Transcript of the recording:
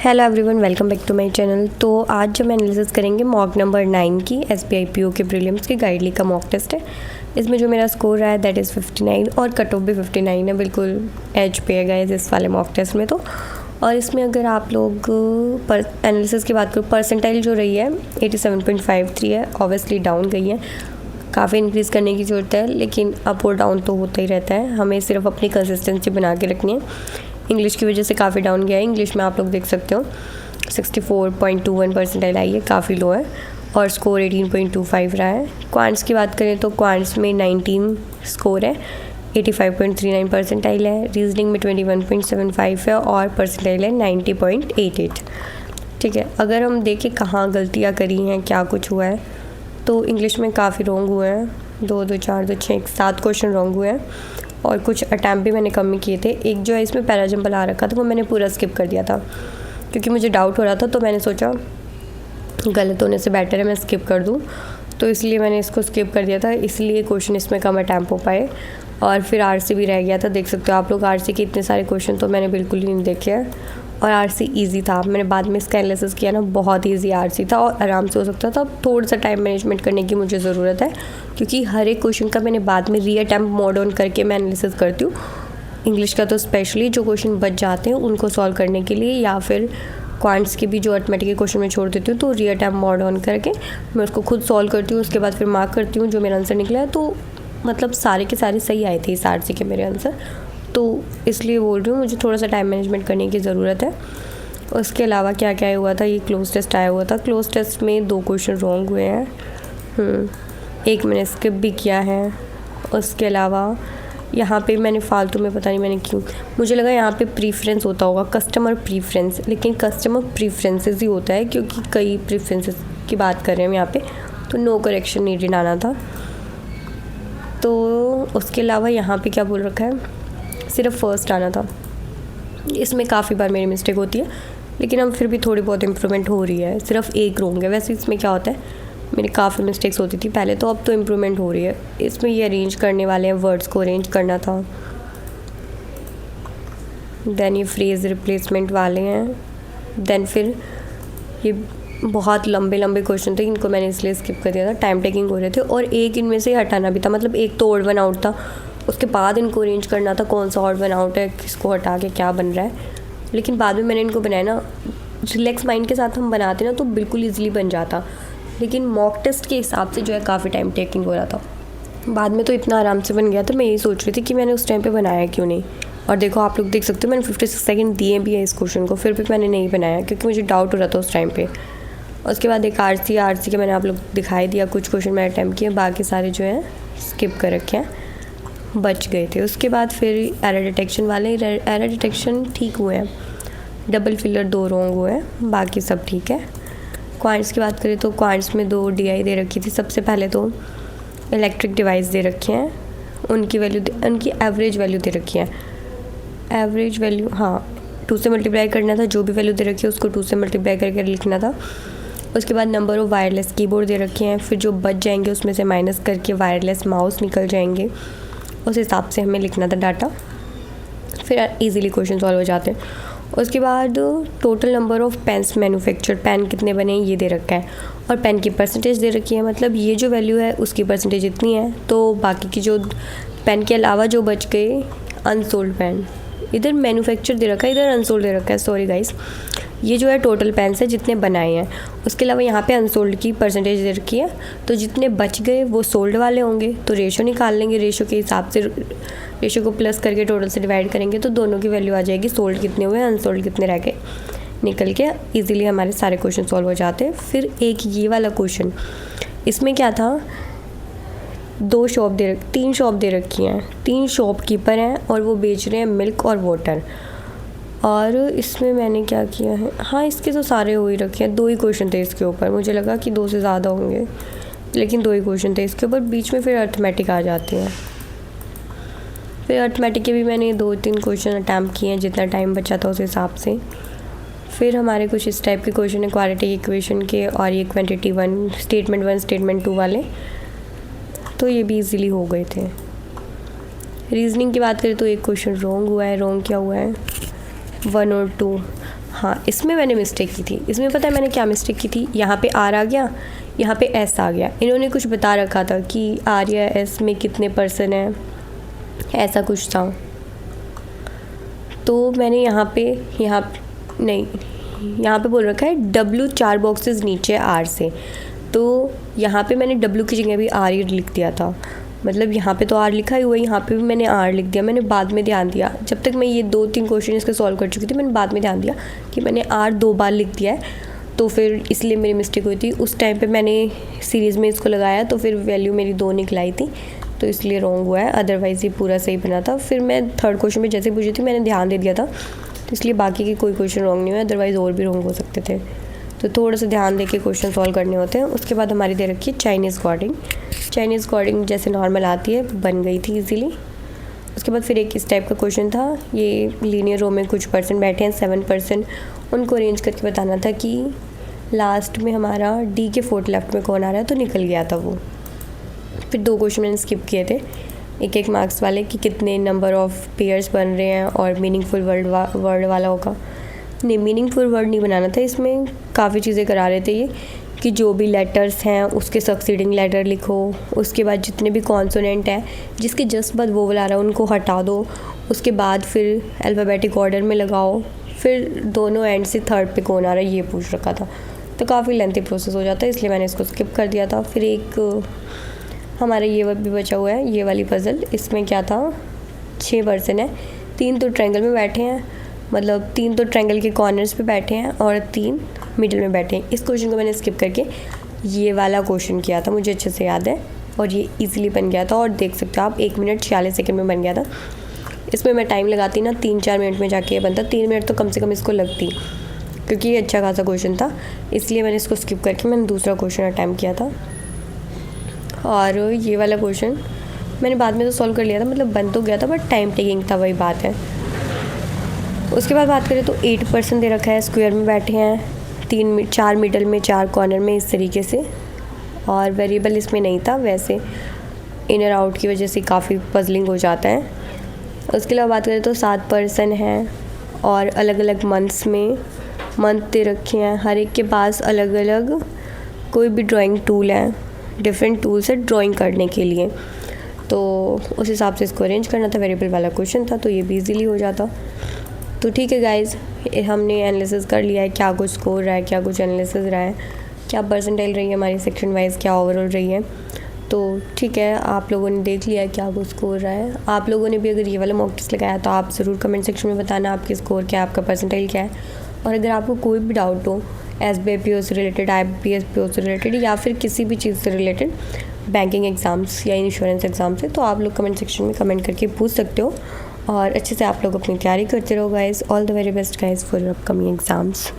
Hello everyone, welcome back to my channel. तो आज जो मैं एनालिसिस करेंगे मॉक नंबर 9 की SBI PO के प्रीलिम्स की गाइडली का मॉक टेस्ट है। इसमें जो मेरा स्कोर रहा है दैट इज़ 59 और कट ऑफ भी 59 है, बिल्कुल एज पे है गाइस इस वाले मॉक टेस्ट में। तो और इसमें अगर आप लोग एनालिसिस की बात करो, परसेंटाइल जो रही है 87.53 है, ऑब्वियसली डाउन गई है, काफ़ी इंक्रीज़ करने की ज़रूरत है, लेकिन अप और डाउन तो होता ही रहता है, हमें सिर्फ अपनी कंसिस्टेंसी बना के रखनी है। इंग्लिश की वजह से काफ़ी डाउन गया है, इंग्लिश में आप लोग देख सकते हो 64.21 परसेंटाइल आई है, काफ़ी लो है, और स्कोर 18.25 रहा है। क्वांट्स की बात करें तो क्वांट्स में 19 स्कोर है, 85.39 परसेंटाइल है, रीजनिंग में 21.75 है और परसेंटाइल है 90.88। ठीक है, अगर हम देखें कहाँ गलतियाँ करी हैं, क्या कुछ हुआ है, तो इंग्लिश में काफ़ी रॉन्ग हुए हैं, 2 2 4 2 6 7 क्वेश्चन रॉन्ग हुए हैं और कुछ अटैम्प्ट भी मैंने कम ही किए थे। एक जो है इसमें पैराजम्पल आ रखा था, वो मैंने पूरा स्किप कर दिया था क्योंकि मुझे डाउट हो रहा था, तो मैंने सोचा गलत होने से बेटर है मैं स्किप कर दूं, तो इसलिए मैंने इसको स्किप कर दिया था, इसलिए क्वेश्चन इसमें कम अटैम्प्ट हो पाए। और फिर आरसी भी रह गया था, देख सकते हो आप लोग आरसी के इतने सारे क्वेश्चन तो मैंने बिल्कुल ही नहीं देखे हैं, और आरसी इजी था। मैंने बाद में इसका एनालिसिस किया ना, बहुत इजी आरसी था और आराम से हो सकता था। अब थोड़ा सा टाइम मैनेजमेंट करने की मुझे ज़रूरत है क्योंकि हर एक क्वेश्चन का मैंने बाद में री अटैम्प्ट मोड ऑन करके मैं एनालिसिस करती हूँ। इंग्लिश का तो स्पेशली जो क्वेश्चन बच जाते हैं उनको सॉल्व करने के लिए, या फिर क्वांट्स के भी जो अर्थमेटिक के क्वेश्चन में छोड़ देती हूँ, तो री अटैम्प्ट मोड ऑन करके मैं उसको खुद सॉल्व करती हूँ, उसके बाद फिर मार्क करती हूँ जो मेरा आंसर निकला है। तो मतलब सारे के सारे सही आए थे इस आरसी के मेरे आंसर, तो इसलिए बोल रही हूँ मुझे थोड़ा सा टाइम मैनेजमेंट करने की ज़रूरत है। उसके अलावा क्या क्या हुआ था, ये क्लोज टेस्ट आया हुआ था, क्लोज टेस्ट में 2 क्वेश्चन रॉन्ग हुए हैं, एक मैंने स्किप भी किया है। उसके अलावा यहाँ पे मैंने फालतू में पता नहीं मैंने क्यों, मुझे लगा यहाँ पे प्रीफ्रेंस होता होगा, कस्टमर प्रीफ्रेंस, लेकिन कस्टमर प्रीफ्रेंसेस ही होता है क्योंकि कई प्रीफ्रेंसेस की बात कर रहे हैं हम यहाँ पे, तो नो करेक्शन नीडेड आना था। तो उसके अलावा यहाँ पे क्या बोल रखा है, सिर्फ फर्स्ट आना था। इसमें काफ़ी बार मेरी मिस्टेक होती है, लेकिन अब फिर भी थोड़ी बहुत इम्प्रूवमेंट हो रही है, सिर्फ एक रॉन्ग है। वैसे इसमें क्या होता है, मेरी काफ़ी मिस्टेक्स होती थी पहले, तो अब तो इम्प्रूवमेंट हो रही है। इसमें ये अरेंज करने वाले हैं, वर्ड्स को अरेंज करना था। देन ये फ्रेज रिप्लेसमेंट वाले हैं। देन फिर ये बहुत लंबे लंबे क्वेश्चन थे, इनको मैंने इसलिए स्किप कर दिया था, टाइम टेकिंग हो रहे थे, और एक इनमें से हटाना भी था, मतलब एक तो ऑड वन आउट था, उसके बाद इनको अरेंज करना था कौन सा ऑड वन आउट है, किसको हटा के क्या बन रहा है। लेकिन बाद में मैंने इनको बनाया ना, रिलैक्स माइंड के साथ हम बनाते ना तो बिल्कुल ईजिली बन जाता, लेकिन मॉक टेस्ट के हिसाब से जो है काफ़ी टाइम टेकिंग हो रहा था। बाद में तो इतना आराम से बन गया था, मैं यही सोच रही थी कि मैंने उस टाइम पे बनाया क्यों नहीं। और देखो आप लोग देख सकते हो मैंने 56 सेकंड दिए भी है इस क्वेश्चन को, फिर भी मैंने नहीं बनाया क्योंकि मुझे डाउट हो रहा था उस टाइम पे। उसके बाद एक आरसी के मैंने आप लोग दिखाई दिया, कुछ क्वेश्चन मैंने अटैम्प्ट किए, बाकी सारे जो हैं स्किप कर रखे हैं, बच गए थे। उसके बाद फिर एरर डिटेक्शन वाले, एरर डिटेक्शन ठीक हुए हैं, डबल फिलर 2 रॉन्ग हुए हैं, बाकी सब ठीक है। क्वांट्स की बात करें तो क्वांट्स में 2 DI दे रखी थी। सबसे पहले तो इलेक्ट्रिक डिवाइस दे रखे हैं, उनकी वैल्यू उनकी एवरेज वैल्यू दे रखी है, एवरेज वैल्यू, हाँ 2 से मल्टीप्लाई करना था, जो भी वैल्यू दे रखी है उसको 2 से मल्टीप्लाई करके लिखना था। उसके बाद नंबर ऑफ वायरलेस कीबोर्ड दे रखे हैं, फिर जो बच जाएंगे उसमें से माइनस करके वायरलेस माउस निकल जाएंगे, उस हिसाब से हमें लिखना था डाटा, फिर इजीली क्वेश्चन सॉल्व हो जाते हैं। उसके बाद total number of pens manufactured, pen कितने बने ये दे रखा है, और पेन की परसेंटेज दे रखी है, मतलब ये जो वैल्यू है उसकी परसेंटेज इतनी है, तो बाकी की जो पेन के अलावा जो बच गए अनसोल्ड पेन, इधर मैन्युफैक्चर दे रखा है, इधर अनसोल्ड दे रखा है, सॉरी गाइस, ये जो है टोटल पेन्स है जितने बनाए हैं, उसके अलावा यहाँ पे अनसोल्ड की परसेंटेज दे रखी है, तो जितने बच गए वो सोल्ड वाले होंगे, तो रेशो निकाल लेंगे, रेशो के हिसाब से रेशो को प्लस करके टोटल से डिवाइड करेंगे तो दोनों की वैल्यू आ जाएगी, सोल्ड कितने हुए अनसोल्ड कितने रह गए, निकल के ईजिली हमारे सारे क्वेश्चन सॉल्व हो जाते हैं। फिर एक ये वाला क्वेश्चन, इसमें क्या था, 3 शॉप दे रखी हैं, 3 शॉपकीपर हैं और वो बेच रहे हैं मिल्क और वाटर। और इसमें मैंने क्या किया है, हाँ इसके तो सारे हो ही रखे हैं, 2 ही क्वेश्चन थे इसके ऊपर, मुझे लगा कि 2 से ज़्यादा होंगे, लेकिन 2 ही क्वेश्चन थे इसके ऊपर, बीच में फिर अर्थमेटिक आ जाती हैं। फिर अर्थमेटिक के भी मैंने 2-3 क्वेश्चन अटैम्प्ट किए हैं, जितना टाइम बचा था उस हिसाब से। फिर हमारे कुछ इस टाइप के क्वेश्चन है क्वाड्रेटिक इक्वेशन के, और ये क्वांटिटी 1 स्टेटमेंट 1 स्टेटमेंट 2 वाले, तो ये भी इजीली हो गए थे। रीजनिंग की बात करें तो एक क्वेश्चन रॉन्ग हुआ है, रॉन्ग क्या हुआ है, 1 और 2, हाँ, इसमें मैंने मिस्टेक की थी। इसमें पता है मैंने क्या मिस्टेक की थी, यहाँ पे आर आ गया, यहाँ पे एस आ गया। इन्होंने कुछ बता रखा था कि आर या एस में कितने पर्सन हैं, ऐसा कुछ था। तो मैंने यहाँ पे बोल रखा है W 4 बॉक्सेस नीचे आर से, तो यहाँ पे मैंने W की जगह भी आर ही लिख दिया था। मतलब यहाँ पे तो आर लिखा ही हुआ, यहाँ पे भी मैंने आर लिख दिया। मैंने बाद में ध्यान दिया, जब तक मैं ये 2-3 क्वेश्चन इसके सॉल्व कर चुकी थी, मैंने बाद में ध्यान दिया कि मैंने आर 2 बार लिख दिया है, तो फिर इसलिए मेरी मिस्टेक हुई थी। उस टाइम पे मैंने सीरीज़ में इसको लगाया तो फिर वैल्यू मेरी 2 निकल आई थी, तो इसलिए रॉन्ग हुआ है। अदरवाइज़ ये पूरा सही बना था। फिर मैं थर्ड क्वेश्चन में जैसे पूछी थी मैंने ध्यान दे दिया था, तो इसलिए बाकी के कोई क्वेश्चन रॉन्ग नहीं हुए, अदरवाइज़ और भी रॉन्ग हो सकते थे। तो थोड़ा सा ध्यान दे के क्वेश्चन सॉल्व करने होते हैं। उसके बाद हमारी दे रखी है चाइनीज़ कोडिंग जैसे नॉर्मल आती है, बन गई थी इजीली। उसके बाद फिर एक इस टाइप का क्वेश्चन था, ये लीनियर रो में कुछ पर्सन बैठे हैं 7 पर्सन, उनको अरेंज करके बताना था कि लास्ट में हमारा डी के 4th लेफ्ट में कौन आ रहा है, तो निकल गया था वो। फिर 2 क्वेश्चन मैंने स्किप किए थे, 1-1 मार्क्स वाले, कि कितने नंबर ऑफ़ पेयर्स बन रहे हैं और मीनिंगफुल वर्ड वाला होगा। नहीं, मीनिंगफुल वर्ड नहीं बनाना था, इसमें काफ़ी चीज़ें करा रहे थे ये, कि जो भी लेटर्स हैं उसके सक्सीडिंग लेटर लिखो, उसके बाद जितने भी कॉन्सोनेंट हैं जिसके जस्ट बाद वोवल आ रहा है उनको हटा दो, उसके बाद फिर अल्फ़ाबेटिक ऑर्डर में लगाओ, फिर दोनों एंड से थर्ड पे कौन आ रहा है ये पूछ रखा था। तो काफ़ी लेंथी प्रोसेस हो जाता है, इसलिए मैंने इसको स्किप कर दिया था। फिर एक हमारा ये भी बचा हुआ है, ये वाली पज़ल। इसमें क्या था, 6 पर्सन है, 3 तो ट्रायंगल में बैठे हैं, मतलब 3 तो ट्रायंगल के कॉर्नर्स पे बैठे हैं और 3 मिडिल में बैठे हैं। इस क्वेश्चन को मैंने स्किप करके ये वाला क्वेश्चन किया था, मुझे अच्छे से याद है, और ये इजीली बन गया था। और देख सकते हो आप 1 मिनट 46 सेकंड में बन गया था। इसमें मैं टाइम लगाती ना 3-4 मिनट में जाके ये बनता, 3 मिनट तो कम से कम इसको लगती, क्योंकि ये अच्छा खासा क्वेश्चन था, इसलिए मैंने इसको स्किप करके मैंने दूसरा क्वेश्चन अटैम्प्ट किया था। और ये वाला क्वेश्चन मैंने बाद में तो सॉल्व कर लिया था, मतलब बन तो गया था, बट टाइम टेकिंग था, वही बात है। उसके बाद बात करें तो 8 पर्सन दे रखा है, स्क्वायर में बैठे हैं, 4 मिडल में, 4 कॉर्नर में, इस तरीके से। और वेरिएबल इसमें नहीं था, वैसे इनर आउट की वजह से काफ़ी पजलिंग हो जाता है। उसके अलावा बात करें तो 7 पर्सन हैं और अलग अलग मंथ्स में मंथ दे रखे हैं, हर एक के पास अलग अलग कोई भी ड्राइंग टूल है, डिफरेंट टूल्स है ड्राइंग करने के लिए, तो उस हिसाब से इसको अरेंज करना था। वेरिएबल वाला क्वेश्चन था, तो ये भी ईजीली हो जाता। तो ठीक है गाइज़, हमने एनालिसिस कर लिया है, क्या कुछ स्कोर रहा है, क्या कुछ एनालिसिस रहा है, क्या परसेंटाइल रही है हमारी सेक्शन वाइज, क्या ओवरऑल रही है। तो ठीक है, आप लोगों ने देख लिया है क्या कुछ स्कोर रहा है। आप लोगों ने भी अगर ये वाला मॉक टेस्ट लगाया तो आप ज़रूर कमेंट सेक्शन में बताना आपकी स्कोर क्या है, आपका परसेंटाइल क्या है। और अगर आपको कोई भी डाउट हो SBI PO से रिलेटेड, IBPS PO से रिलेटेड, या फिर किसी भी चीज़ से रिलेटेड, बैंकिंग एग्ज़ाम्स या इंश्योरेंस एग्ज़ाम से, तो आप लोग कमेंट सेक्शन में कमेंट करके पूछ सकते हो। और अच्छे से आप लोग अपनी तैयारी करते रहो guys. All the very best guys for your upcoming exams.